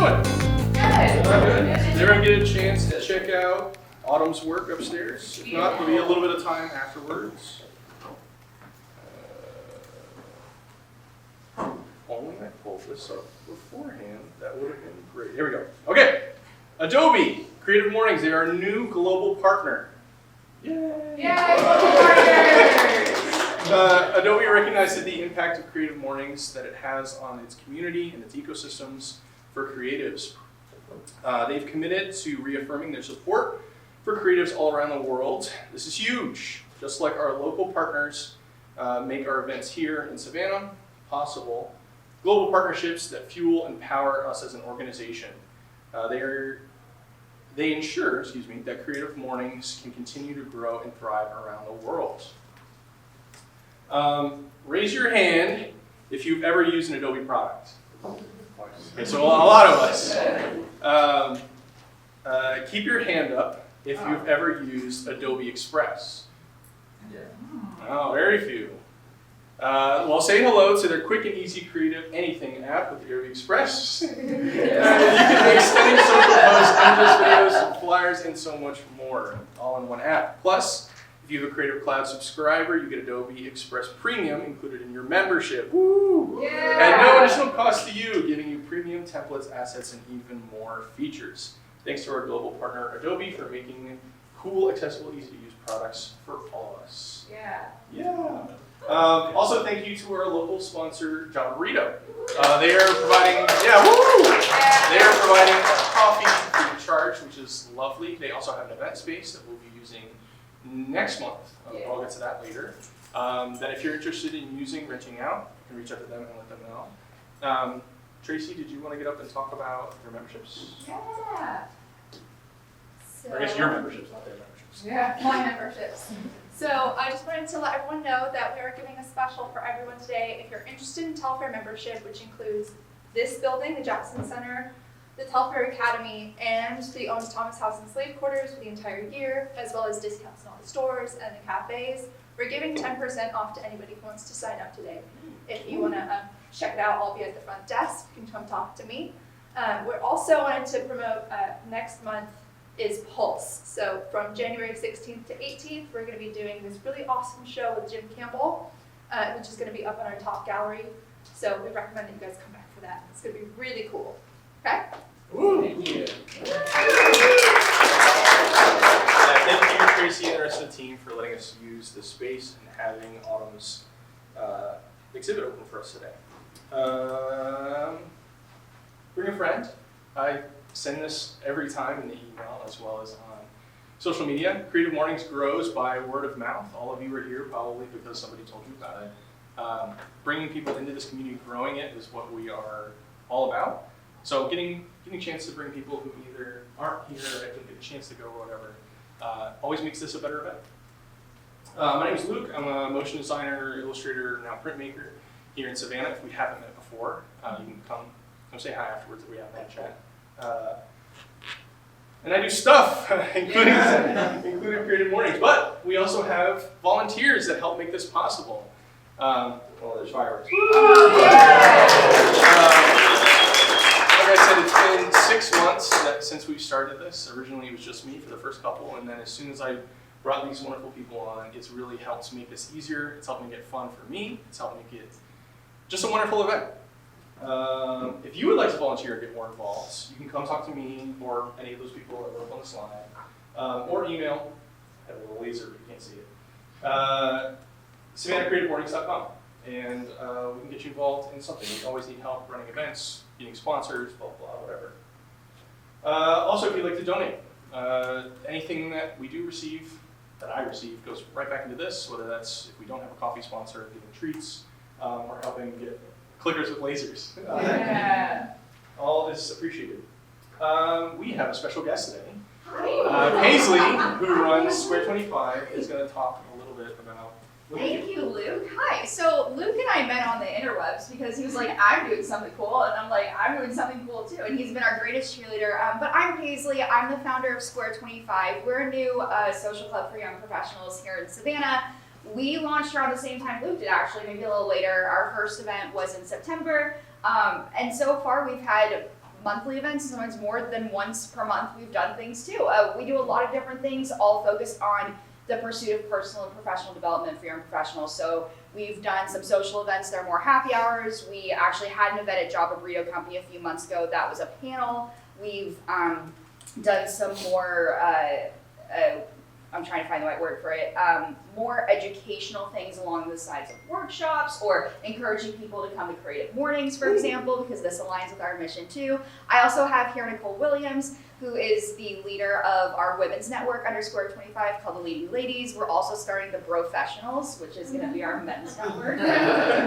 doing? Good. Did everyone get a chance to check out Autumn's work upstairs? If not, there'll be a little bit of time afterwards. Only I pulled this up beforehand, that would have been great. Here we go. Okay, Adobe, Creative Mornings, they are a new global partner. Yay! Yay, partners! Adobe recognized the impact of Creative Mornings that it has on its community and its ecosystems for creatives. They've committed to reaffirming their support for creatives all around the world. This is huge. Just like our local partners make our events here in Savannah possible, global partnerships that fuel and power us as an organization. They ensure, that Creative Mornings can continue to grow and thrive around the world. Raise your hand if you've ever used an Adobe product. Okay, so a lot of us. Keep your hand up if you've ever used Adobe Express. Oh, very few. Well, say hello to their quick and easy creative anything app with Adobe Express. You can make stunning social posts, images, videos, flyers, and so much more, all in one app. Plus, if you have a Creative Cloud subscriber, you get Adobe Express Premium included in your membership. Woo! Yeah. At no additional cost to you, giving you premium templates, assets, and even more features. Thanks to our global partner, Adobe, for making cool, accessible, easy-to-use products for all of us. Yeah. Yeah. Also, thank you to our local sponsor, John Burrito. They are providing, They are providing coffee free of charge, which is lovely. They also have an event space that we'll be using next month. I'll get to that later. That if you're interested in renting out, you can reach out to them and let them know. Tracy, did you want to get up and talk about your memberships? Yeah. Or I guess your memberships, not their memberships. Yeah, my memberships. So I just wanted to let everyone know that we are giving a special for everyone today. If you're interested in Telfair membership, which includes this building, the Jackson Center, the Telfair Academy, and the Owens Thomas House and Slave Quarters for the entire year, as well as discounts in all the stores and the cafes, we're giving 10% off to anybody who wants to sign up today. If you want to check it out, I'll be at the front desk. You can come talk to me. We're also wanted to promote next month is Pulse. So from January 16th to 18th, we're going to be doing this really awesome show with Jim Campbell, which is going to be up on our top gallery. So we recommend that you guys come back for that. It's going to be really cool. Okay? Thank you. Thank you, Tracy, and the rest of the team for letting us use this space and having Autumn's exhibit open for us today. Bring a friend. I send this every time in the email as well as on social media. Creative Mornings grows by word of mouth. All of you are here probably because somebody told you about it. Bringing people into this community, growing it is what we are all about. So getting a chance to bring people who either aren't here or didn't get a chance to go or whatever always makes this a better event. My name is Luke. I'm a motion designer, illustrator, now printmaker here in Savannah. If we haven't met before, you can come say hi afterwards if we haven't had a chat. And I do stuff, including Creative Mornings, but we also have volunteers that help make this possible. Well, there's fireworks. Like I said, it's been 6 months since we've started this. Originally, it was just me for the first couple, and then as soon as I brought these wonderful people on, it's really helped make this easier. It's helped make it fun for me. It's helped make it just a wonderful event. If you would like to volunteer or get more involved, you can come talk to me or any of those people that were up on the slide, or email. I have a little laser, but you can't see it. SavannahCreativeMornings.com, and we can get you involved in something. You always need help running events, getting sponsors, blah, blah, whatever. Also, if you'd like to donate, anything that we do receive, that I receive, goes right back into this, whether that's if we don't have a coffee sponsor, giving treats, or helping get clickers with lasers. All is appreciated. We have a special guest today. Paisley, who runs Square 25, is going to talk a little bit about. Thank you, Luke. Hi. So Luke and I met on the interwebs because he was like, I'm doing something cool, and I'm like, I'm doing something cool too. And he's been our greatest cheerleader. But I'm Paisley. I'm the founder of Square 25. We're a new social club for young professionals here in Savannah. We launched around the same time Luke did, actually, maybe a little later. Our first event was in September. And so far we've had monthly events, sometimes more than once per month we've done things too. We do a lot of different things, all focused on the pursuit of personal and professional development for young professionals. So we've done some social events, they're more happy hours. We actually had an event at Java Burrito Company a few months ago that was a panel. We've done some more, I'm trying to find the right word for it, more educational things along the sides of workshops, or encouraging people to come to Creative Mornings, for example, because this aligns with our mission too. I also have here Nicole Williams, who is the leader of our women's network under Square 25 called the Leading Ladies. We're also starting the Professionals, which is going to be our men's network.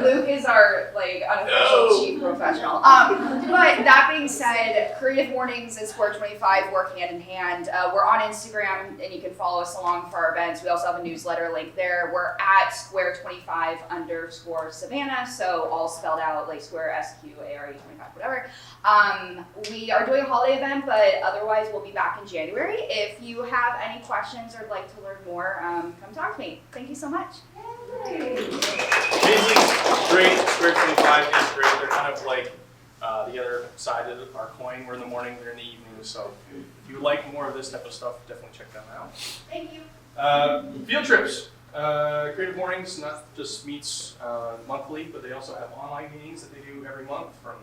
Luke is our unofficial chief professional. But that being said, Creative Mornings and Square 25 work hand in hand. We're on Instagram, and you can follow us along for our events. We also have a newsletter link there. We're at Square 25 _ Savannah, so all spelled out like Square SQARE 25, whatever. We are doing a holiday event, but otherwise we'll be back in January. If you have any questions or would like to learn more, come talk to me. Thank you so much. Paisley's great. Square 25 is great. They're kind of like the other side of our coin. We're in the morning, they're in the evening. So if you like more of this type of stuff, definitely check them out. Thank you. Field trips. Creative Mornings not just meets monthly, but they also have online meetings that they do every month, from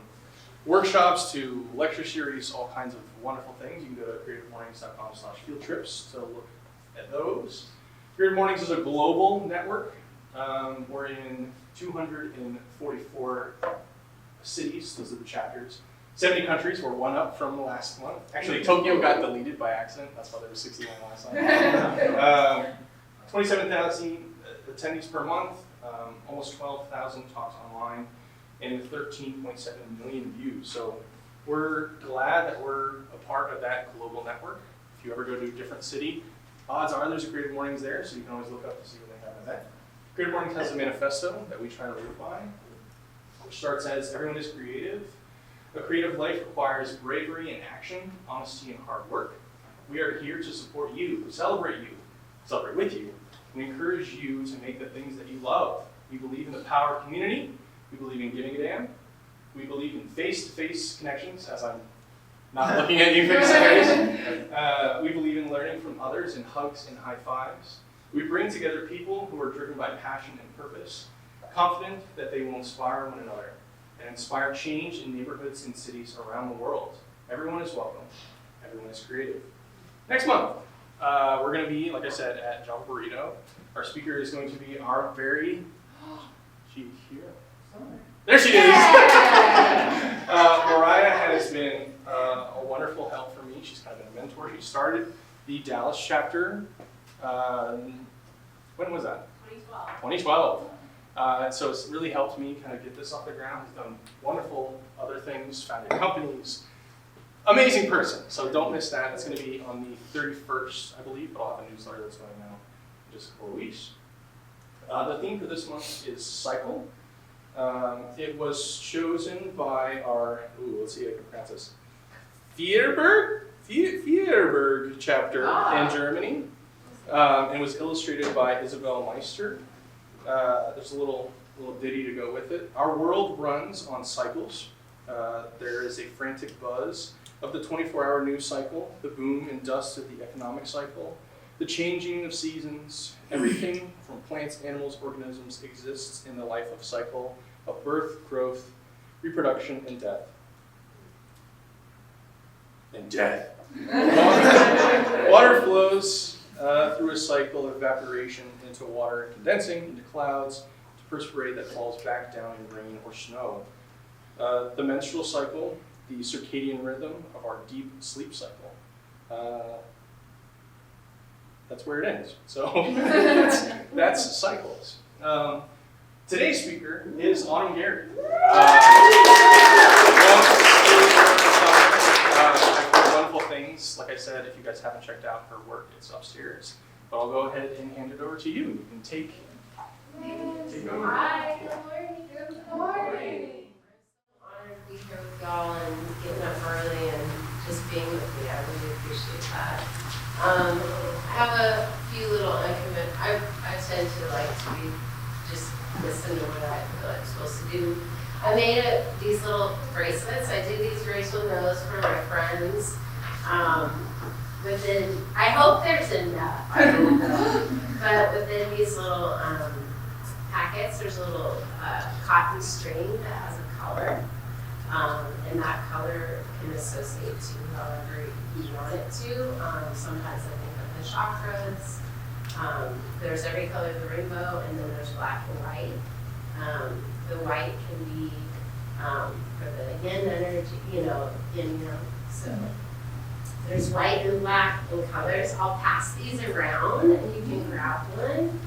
workshops to lecture series, all kinds of wonderful things. You can go to creativemornings.com/fieldtrips to look at those. Creative Mornings is a global network. We're in 244 cities. Those are the chapters. 70 countries. We're one up from the last one. Actually, Tokyo got deleted by accident. That's why there were 61 last time. 27,000 attendees per month, almost 12,000 talks online, and 13.7 million views. So we're glad that we're a part of that global network. If you ever go to a different city, odds are there's a Creative Mornings there, so you can always look up to see when they have an event. Creative Mornings has a manifesto that we try to live by, which starts as, everyone is creative. A creative life requires bravery and action, honesty and hard work. We are here to support you, celebrate with you. We encourage you to make the things that you love. We believe in the power of community. We believe in giving a damn. We believe in face-to-face connections, as I'm not looking at you face-to-face. We believe in learning from others in hugs and high fives. We bring together people who are driven by passion and purpose, confident that they will inspire one another and inspire change in neighborhoods and cities around the world. Everyone is welcome. Everyone is creative. Next month, we're going to be, like I said, at Java Burrito. Our speaker is going to be our very, there she is! Mariah has been a wonderful help for me. She's kind of been a mentor. She started the Dallas chapter, when was that? 2012. So it's really helped me kind of get this off the ground. He's done wonderful other things, founded companies. Amazing person, so don't miss that. It's going to be on the 31st, I believe, but I'll have a newsletter that's going out in just a couple of weeks. The theme for this month is cycle. It was chosen by our, let's see if I can pronounce this, Fierberg chapter in Germany. And was illustrated by Isabel Meister. There's a little ditty to go with it. Our world runs on cycles. There is a frantic buzz of the 24-hour news cycle, the boom and dust of the economic cycle, the changing of seasons. Everything from plants, animals, organisms exists in the life of cycle of birth, growth, reproduction, and death. Water flows through a cycle of evaporation into water, condensing into clouds, to perspirate that falls back down in rain or snow. The menstrual cycle, the circadian rhythm of our deep sleep cycle. That's where it ends. So that's cycles. Today's speaker is Autumn Gary. I've heard wonderful things. Like I said, if you guys haven't checked out her work, it's upstairs. But I'll go ahead and hand it over to you. You can take over. Hi, good morning. Honored to be here with y'all and getting up early and just being with me. I really appreciate that. I have a few little uncommitted. I tend to like to be just listen to what I feel I'm supposed to do. I made these little bracelets. I did these very using those for my friends. I hope there's enough. But within these little packets, there's a little cotton string that has a color. And that color can associate to however you want it to. Sometimes I think of the chakras. There's every color of the rainbow, and then there's black and white. The white can be for the yin energy, yin yang. So there's white and black in colors. I'll pass these around, and you can grab one.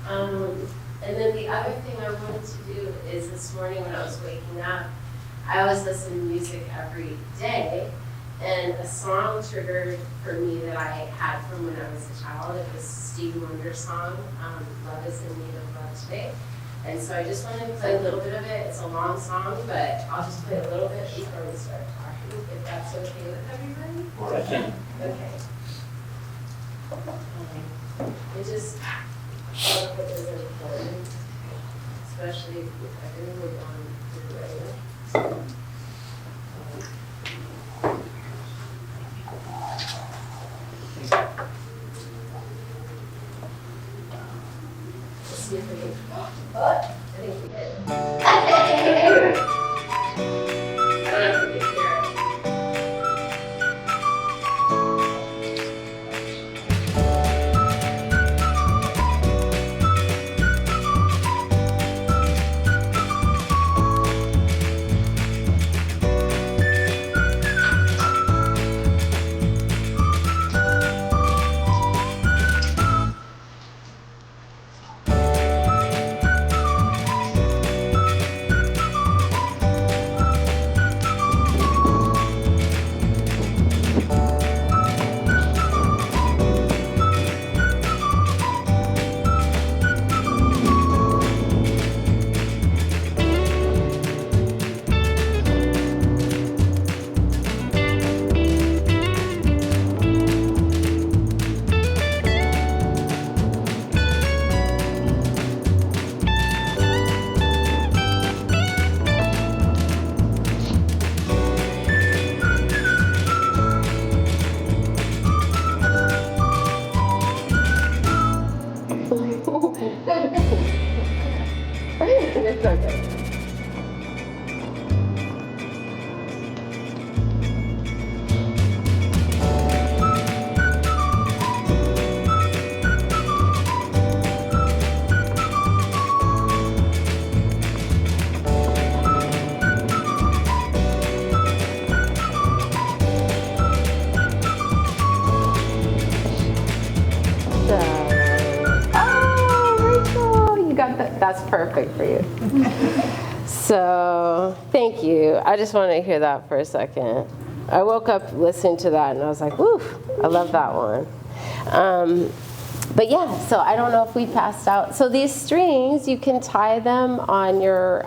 And then the other thing I wanted to do is this morning when I was waking up, I always listen to music every day, and a song triggered for me that I had from when I was a child. It was Stevie Wonder song, Love is in Need of Love Today. And so I just wanted to play a little bit of it. It's a long song, but I'll just play a little bit before we start talking, if that's okay with everybody. Okay. It just, I love it is important, especially if everyone on the radio. Let's see if we can. I think we did. I don't know if we can hear it. It's okay. That's perfect for you. So, thank you. I just want to hear that for a second. I woke up listening to that and I was like, woof, I love that one. But yeah, so I don't know if we passed out. So these strings, you can tie them on your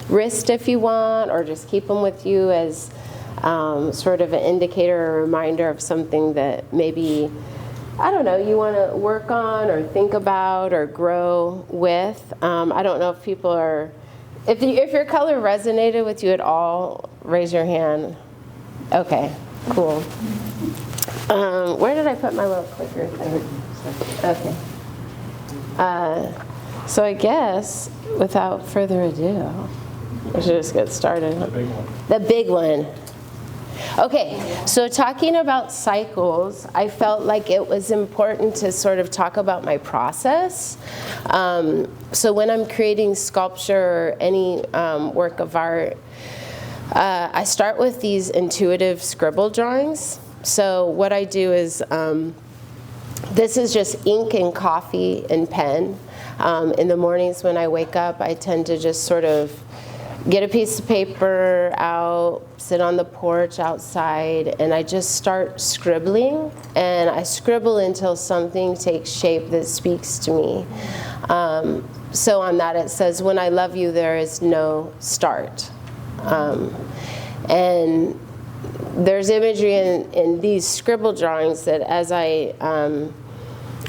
wrist if you want, or just keep them with you as sort of an indicator or reminder of something that maybe, I don't know, you want to work on or think about or grow with. I don't know if people are, if your color resonated with you at all, raise your hand. Okay, cool. Where did I put my little clicker thing? Okay. So I guess, without further ado, we should just get started. The big one. The big one. Okay, so talking about cycles, I felt like it was important to sort of talk about my process. So when I'm creating sculpture or any work of art, I start with these intuitive scribble drawings. So what I do is, this is just ink and coffee and pen. In the mornings when I wake up, I tend to just sort of get a piece of paper out, sit on the porch outside, and I just start scribbling. And I scribble until something takes shape that speaks to me. So on that it says, when I love you, there is no start. And there's imagery in these scribble drawings that as I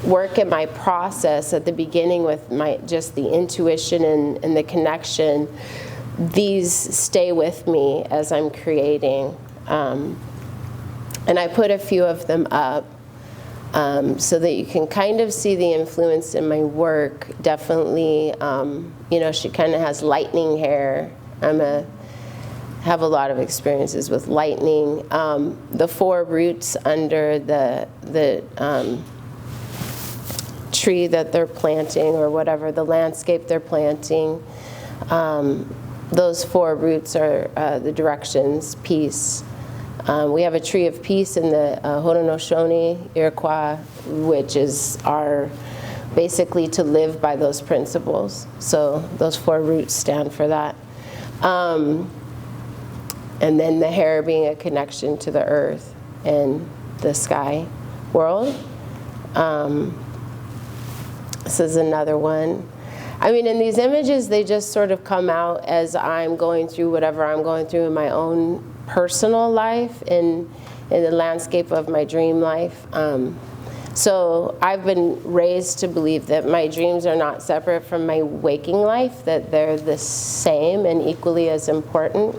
work in my process at the beginning with just the intuition and the connection, these stay with me as I'm creating. And I put a few of them up so that you can kind of see the influence in my work. Definitely, you know, she kind of has lightning hair. Have a lot of experiences with lightning. The 4 roots under the tree that they're planting, or whatever, the landscape they're planting. Those 4 roots are the directions: peace. We have a tree of peace in the Haudenosaunee, Iroquois, which is our, basically to live by those principles. So those 4 roots stand for that. And then the hair being a connection to the earth and the sky world. This is another one. I mean, in these images, they just sort of come out as I'm going through whatever I'm going through in my own personal life, in the landscape of my dream life. So I've been raised to believe that my dreams are not separate from my waking life, that they're the same and equally as important,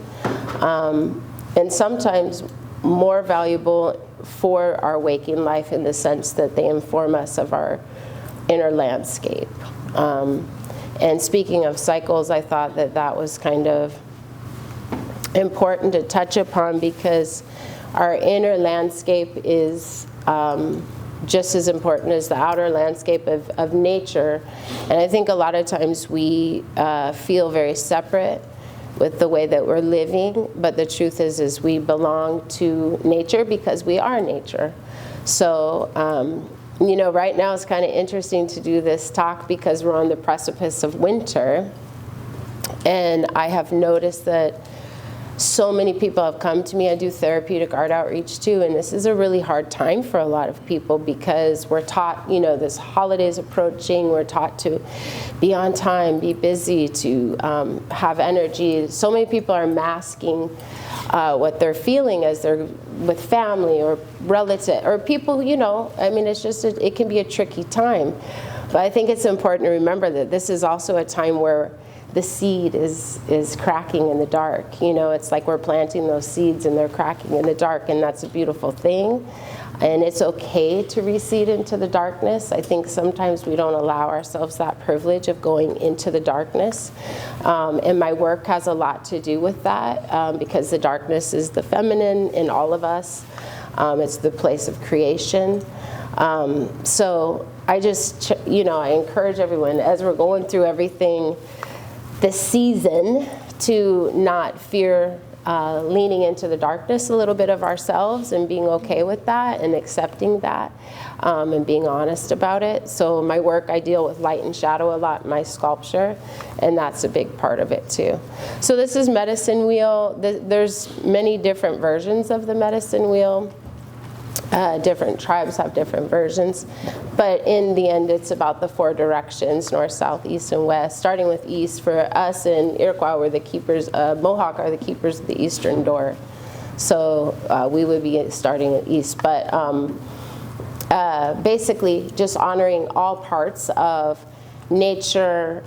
and sometimes more valuable for our waking life, in the sense that they inform us of our inner landscape. And speaking of cycles, I thought that that was kind of important to touch upon, because our inner landscape is just as important as the outer landscape of nature. And I think a lot of times we feel very separate with the way that we're living, but the truth is we belong to nature because we are nature. So, you know, right now it's kind of interesting to do this talk because we're on the precipice of winter. And I have noticed that so many people have come to me. I do therapeutic art outreach too, and this is a really hard time for a lot of people because we're taught, you know, this holiday's approaching, we're taught to be on time, be busy, to have energy. So many people are masking what they're feeling as they're with family or relative or people, you know. I mean, it's just, it can be a tricky time. But I think it's important to remember that this is also a time where the seed is cracking in the dark. You know, it's like we're planting those seeds and they're cracking in the dark, and that's a beautiful thing. And it's okay to reseed into the darkness. I think sometimes we don't allow ourselves that privilege of going into the darkness. And my work has a lot to do with that, because the darkness is the feminine in all of us. It's the place of creation. So I just, you know, I encourage everyone, as we're going through everything this season, to not fear leaning into the darkness a little bit of ourselves, and being okay with that and accepting that, and being honest about it. So my work, I deal with light and shadow a lot in my sculpture, and that's a big part of it too. So this is medicine wheel. There's many different versions of the medicine wheel. Different tribes have different versions, but in the end it's about the 4 directions: north, south, east, and west. Starting with east, for us in Iroquois, we're the keepers, Mohawk are the keepers of the eastern door, so we would be starting at east. But basically just honoring all parts of nature,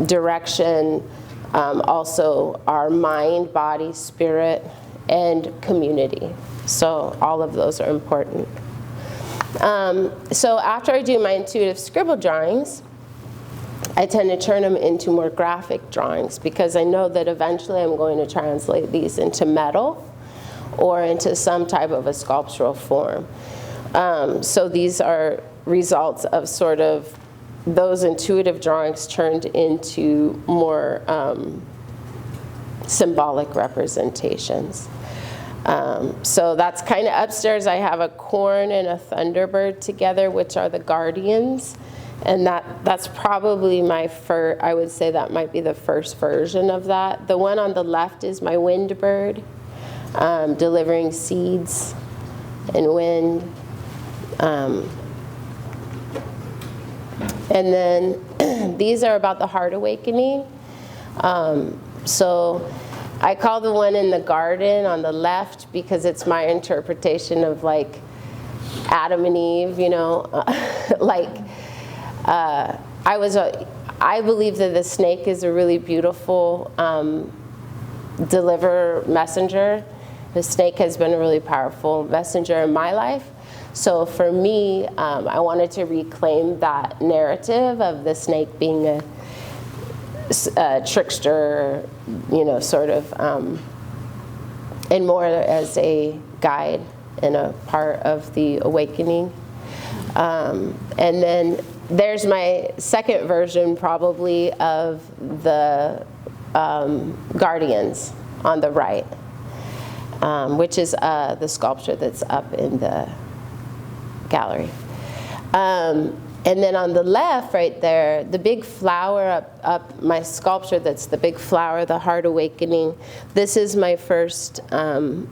direction, also our mind, body, spirit, and community. So all of those are important. So after I do my intuitive scribble drawings, I tend to turn them into more graphic drawings, because I know that eventually I'm going to translate these into metal or into some type of a sculptural form. So these are results of sort of those intuitive drawings turned into more symbolic representations. So that's kind of upstairs. I have a corn and a thunderbird together, which are the guardians. And that's probably my first, I would say that might be the first version of that. The one on the left is my wind bird, delivering seeds and wind. And then these are about the heart awakening. So I call the one in the garden on the left because it's my interpretation of like Adam and Eve, you know, like I believe that the snake is a really beautiful messenger. The snake has been a really powerful messenger in my life. So for me, I wanted to reclaim that narrative of the snake being a trickster, sort of, and more as a guide and a part of the awakening. And then there's my second version probably of the guardians on the right, which is the sculpture that's up in the gallery. And then on the left right there, the big flower up my sculpture, that's the big flower, the heart awakening. This is my first kind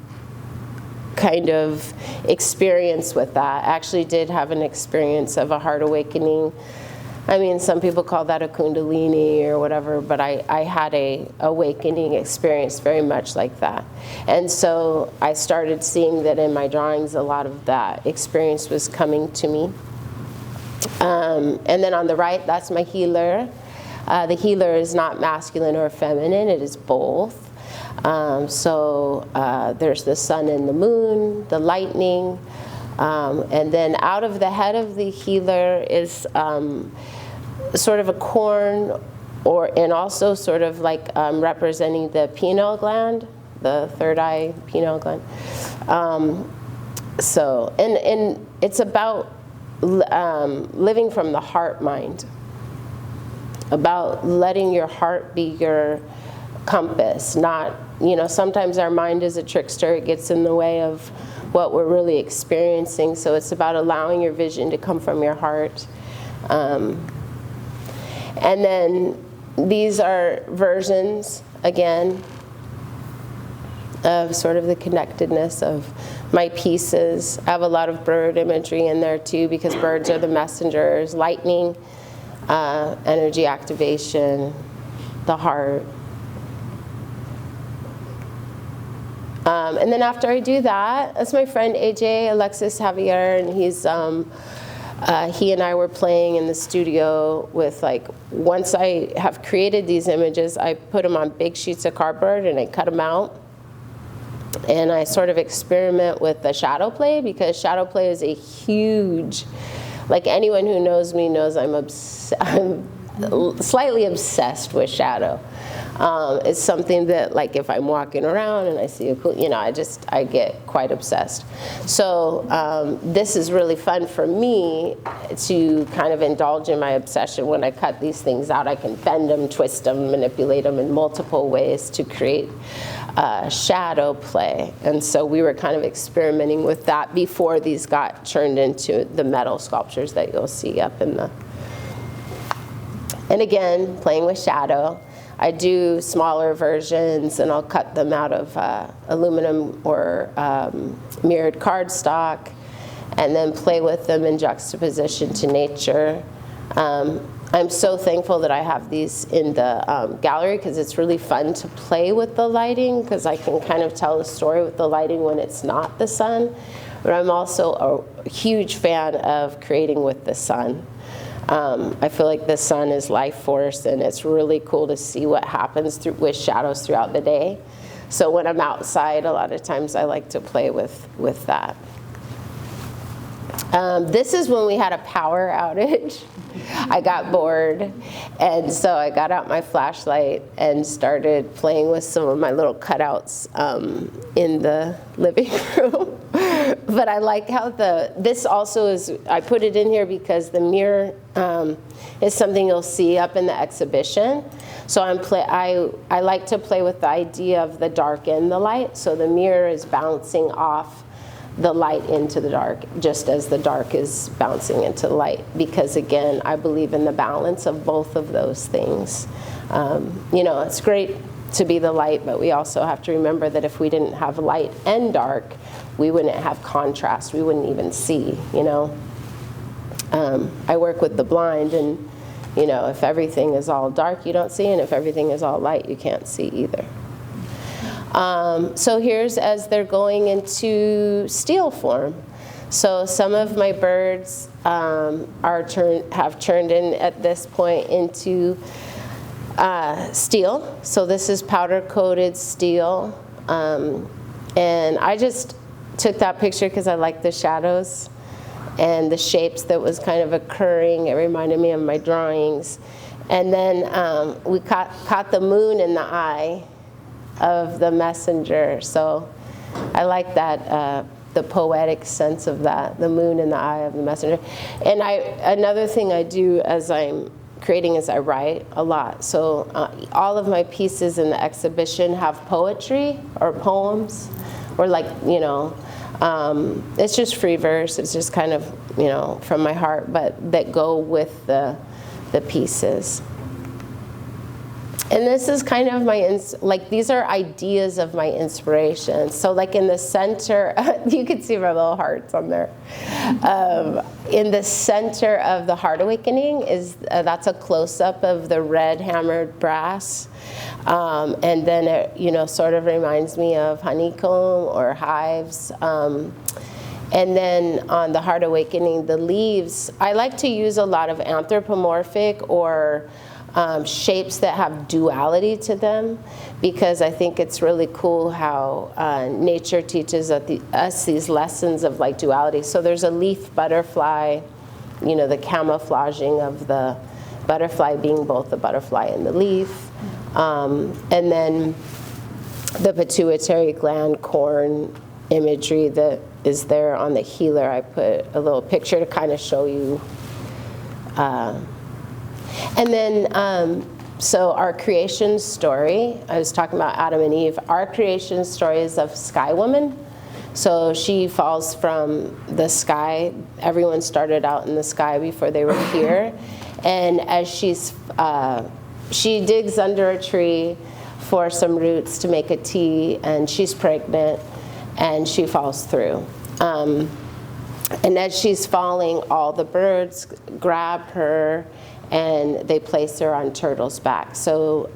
of experience with that. I actually did have an experience of a heart awakening. I mean, some people call that a kundalini or whatever, but I had a awakening experience very much like that. And so I started seeing that in my drawings, a lot of that experience was coming to me. And then on the right, that's my healer. The healer is not masculine or feminine, it is both. So there's the sun and the moon, the lightning, and then out of the head of the healer is sort of a corn, and also sort of like representing the pineal gland, the third eye pineal gland. So, and it's about living from the heart mind, about letting your heart be your compass, not, sometimes our mind is a trickster, it gets in the way of what we're really experiencing, so it's about allowing your vision to come from your heart. And then these are versions, again, of sort of the connectedness of my pieces. I have a lot of bird imagery in there too, because birds are the messengers, lightning, energy activation, the heart. And then after I do that, that's my friend AJ, Alexis Javier, and he and I were playing in the studio with, once I have created these images, I put them on big sheets of cardboard and I cut them out. And I sort of experiment with the shadow play, because shadow play is a huge, anyone who knows me knows I'm slightly obsessed with shadow. It's something that, if I'm walking around and I see a cool, I get quite obsessed. So this is really fun for me to kind of indulge in my obsession. When I cut these things out, I can bend them, twist them, manipulate them in multiple ways to create shadow play. And so we were kind of experimenting with that before these got turned into the metal sculptures that you'll see up in the... And again, playing with shadow. I do smaller versions, and I'll cut them out of aluminum or mirrored cardstock, and then play with them in juxtaposition to nature. I'm so thankful that I have these in the gallery, because it's really fun to play with the lighting, because I can kind of tell a story with the lighting when it's not the sun. But I'm also a huge fan of creating with the sun. I feel like the sun is life force, and it's really cool to see what happens with shadows throughout the day. So when I'm outside, a lot of times I like to play with that. This is when we had a power outage. I got bored, and so I got out my flashlight and started playing with some of my little cutouts in the living room. But I like how this also is, I put it in here because the mirror is something you'll see up in the exhibition. So I like to play with the idea of the dark and the light. So the mirror is bouncing off the light into the dark, just as the dark is bouncing into the light. Because again, I believe in the balance of both of those things. It's great to be the light, but we also have to remember that if we didn't have light and dark, we wouldn't have contrast, we wouldn't even see, I work with the blind, and if everything is all dark, you don't see, and if everything is all light, you can't see either. So here's as they're going into steel form. So some of my birds have turned in at this point into steel. So this is powder coated steel. And I just took that picture because I like the shadows and the shapes that was kind of occurring. It reminded me of my drawings. And then we caught the moon in the eye of the messenger. So I like that, the poetic sense of that, the moon in the eye of the messenger. And another thing I do as I'm creating is I write a lot. So all of my pieces in the exhibition have poetry or poems, or like, you know, it's just free verse. It's just kind of, you know, from my heart, but that go with the pieces. And this is kind of my, like, these are ideas of my inspiration. So like in the center, you can see my little hearts on there. In the center of the Heart Awakening is, that's a close-up of the red hammered brass. And then it, you know, sort of reminds me of honeycomb or hives. And then on the Heart Awakening, the leaves, I like to use a lot of anthropomorphic or shapes that have duality to them, because I think it's really cool how nature teaches us these lessons of like duality. So there's a leaf butterfly, you know, the camouflaging of the butterfly being both the butterfly and the leaf. And then the pituitary gland corn imagery that is there on the healer. I put a little picture to kind of show you. And then, so our creation story, I was talking about Adam and Eve. Our creation story is of Sky Woman. So she falls from the sky. Everyone started out in the sky before they were here. And as she digs under a tree for some roots to make a tea, and she's pregnant, and she falls through. And as she's falling, all the birds grab her, and they place her on Turtle's back. So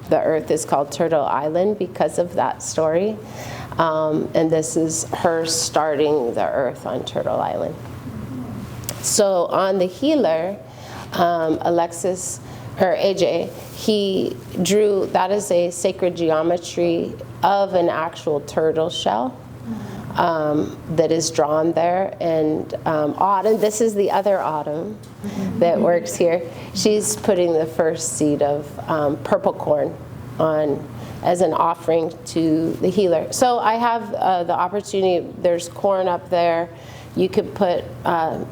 the earth is called Turtle Island because of that story. And this is her starting the earth on Turtle Island. So on the healer, Alexis, or AJ, he drew, that is a sacred geometry of an actual turtle shell. That is drawn there, and Autumn, this is the other Autumn that works here. She's putting the first seed of purple corn on as an offering to the healer. So I have the opportunity, there's corn up there. You could put,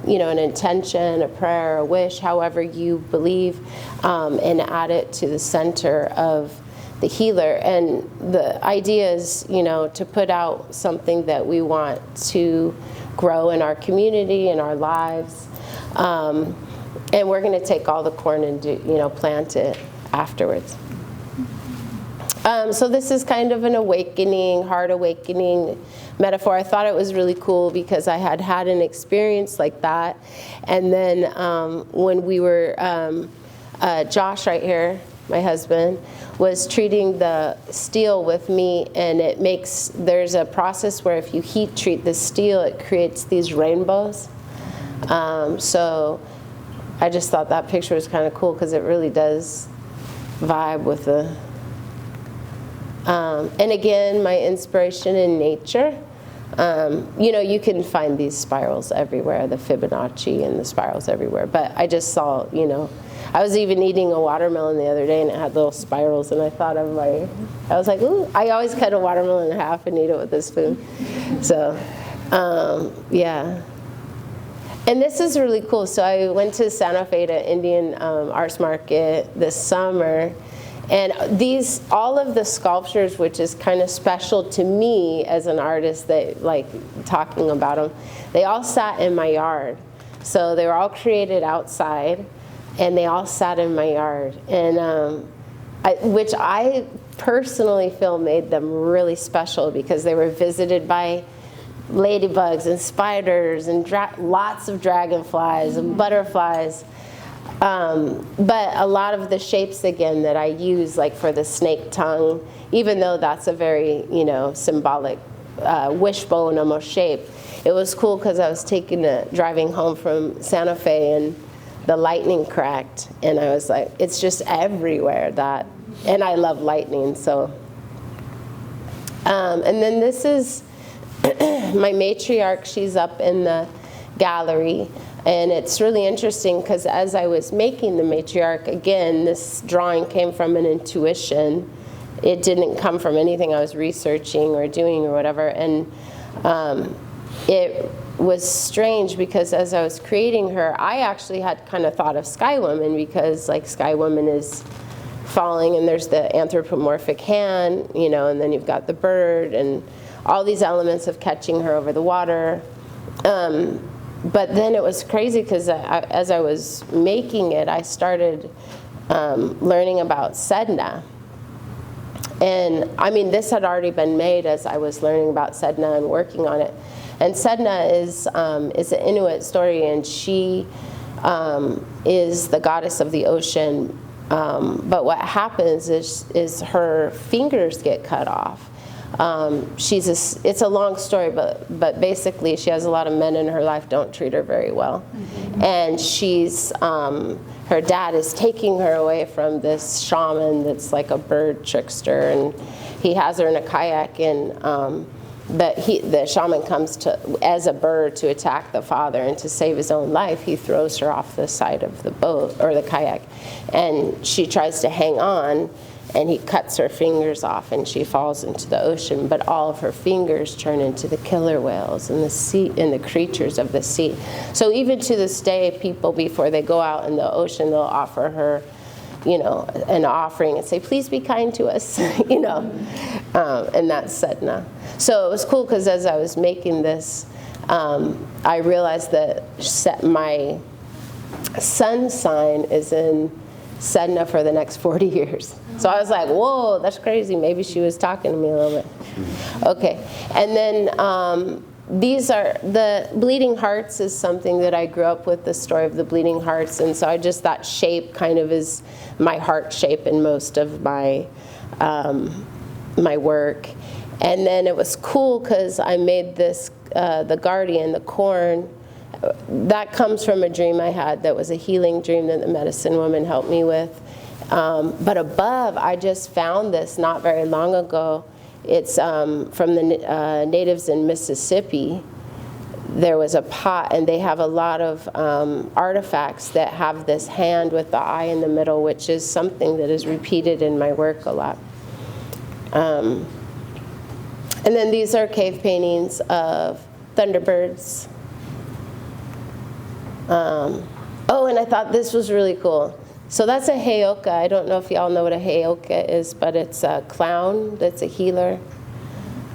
you know, an intention, a prayer, a wish, however you believe, and add it to the center of the healer. And the idea is, you know, to put out something that we want to grow in our community, in our lives. And we're going to take all the corn and do, you know, plant it afterwards. So this is kind of an awakening, heart awakening metaphor. I thought it was really cool because I had had an experience like that. And then when we were, Josh right here, my husband, was treating the steel with me, and there's a process where if you heat treat the steel, it creates these rainbows. So I just thought that picture was kind of cool because it really does vibe with the, and again, my inspiration in nature. You know, you can find these spirals everywhere, the Fibonacci and the spirals everywhere, but I just saw, you know, I was even eating a watermelon the other day and it had little spirals, and I thought of I was like, ooh, I always cut a watermelon in half and eat it with a spoon. So, yeah. And this is really cool. So I went to Santa Fe to Indian Arts Market this summer, and all of the sculptures, which is kind of special to me as an artist, that like talking about them, they all sat in my yard. So they were all created outside, and they all sat in my yard, and which I personally feel made them really special because they were visited by ladybugs and spiders and lots of dragonflies and butterflies. But a lot of the shapes, again, that I use, like for the snake tongue, even though that's a very, you know, symbolic wishbone almost shape. It was cool because I was driving home from Santa Fe and the lightning cracked, and I was like, it's just everywhere, that, and I love lightning, so. And then this is my matriarch. She's up in the gallery, and it's really interesting because as I was making the matriarch, again, this drawing came from an intuition. It didn't come from anything I was researching or doing or whatever, and it was strange because as I was creating her, I actually had kind of thought of Sky Woman, because like Sky Woman is falling and there's the anthropomorphic hand, you know, and then you've got the bird and all these elements of catching her over the water. But then it was crazy because as I was making it, I started learning about Sedna. And I mean, this had already been made as I was learning about Sedna and working on it. And Sedna is an Inuit story, and she is the goddess of the ocean. But what happens is her fingers get cut off. It's a long story, but basically she has a lot of men in her life don't treat her very well. Mm-hmm. And her dad is taking her away from this shaman that's like a bird trickster, and he has her in a kayak, and the shaman comes as a bird to attack the father, and to save his own life, he throws her off the side of the boat or the kayak, and she tries to hang on, and he cuts her fingers off, and she falls into the ocean. But all of her fingers turn into the killer whales and the sea and the creatures of the sea. So even to this day, people, before they go out in the ocean, they'll offer her, you know, an offering and say, "Please be kind to us," you know, and that's Sedna. So it was cool because as I was making this, I realized that my sun sign is in Sedna for the next 40 years. So I was like, whoa, that's crazy. Maybe she was talking to me a little bit. Okay, and then these are, the bleeding hearts is something that I grew up with, the story of the bleeding hearts, and so that shape kind of is my heart shape in most of my my work. And then it was cool because I made this, the guardian, the corn, that comes from a dream I had that was a healing dream that the medicine woman helped me with. But above, I just found this not very long ago. It's from the natives in Mississippi. There was a pot, and they have a lot of artifacts that have this hand with the eye in the middle, which is something that is repeated in my work a lot. And then these are cave paintings of thunderbirds. Oh, and I thought this was really cool. So that's a heyoka. I don't know if y'all know what a heyoka is, but it's a clown that's a healer.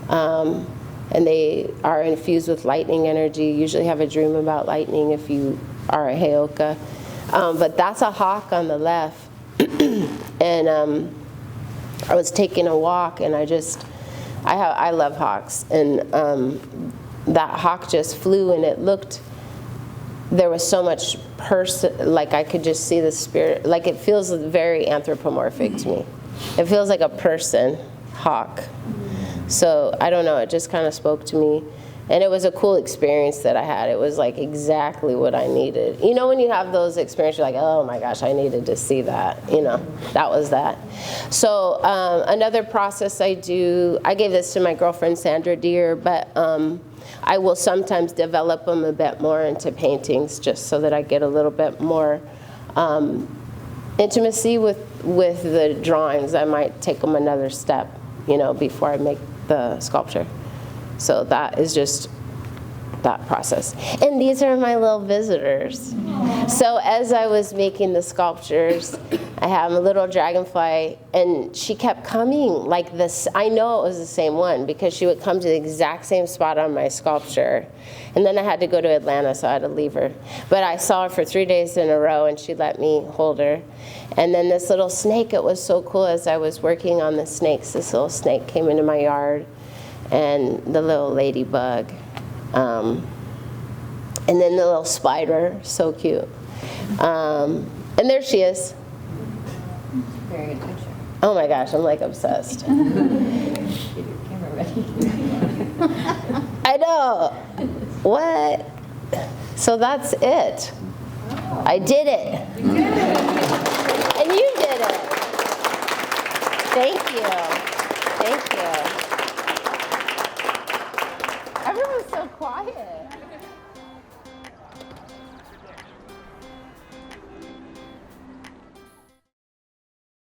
And they are infused with lightning energy. You usually have a dream about lightning if you are a heyoka. But that's a hawk on the left. And I was taking a walk, and I love hawks. And that hawk just flew, and it looked, there was so much like I could just see the spirit, like it feels very anthropomorphic to me. It feels like a person, hawk. So I don't know, it just kind of spoke to me. And it was a cool experience that I had. It was like exactly what I needed. You know, when you have those experiences, you're like, oh my gosh, I needed to see that. You know, that was that. So another process I do, I gave this to my girlfriend, Sandra Deere, but I will sometimes develop them a bit more into paintings just so that I get a little bit more intimacy with the drawings. I might take them another step, you know, before I make the sculpture. So that is just that process. And these are my little visitors. So as I was making the sculptures, I have a little dragonfly, and she kept coming like this. I know it was the same one because she would come to the exact same spot on my sculpture. And then I had to go to Atlanta, so I had to leave her. But I saw her for 3 days in a row, and she let me hold her. And then this little snake, it was so cool as I was working on the snakes. This little snake came into my yard, and the little ladybug. And then the little spider, so cute. And there she is. Very good picture. Oh my gosh, I'm like obsessed. Get your camera ready. know. What? So that's it. I did it. And you did it. Thank you.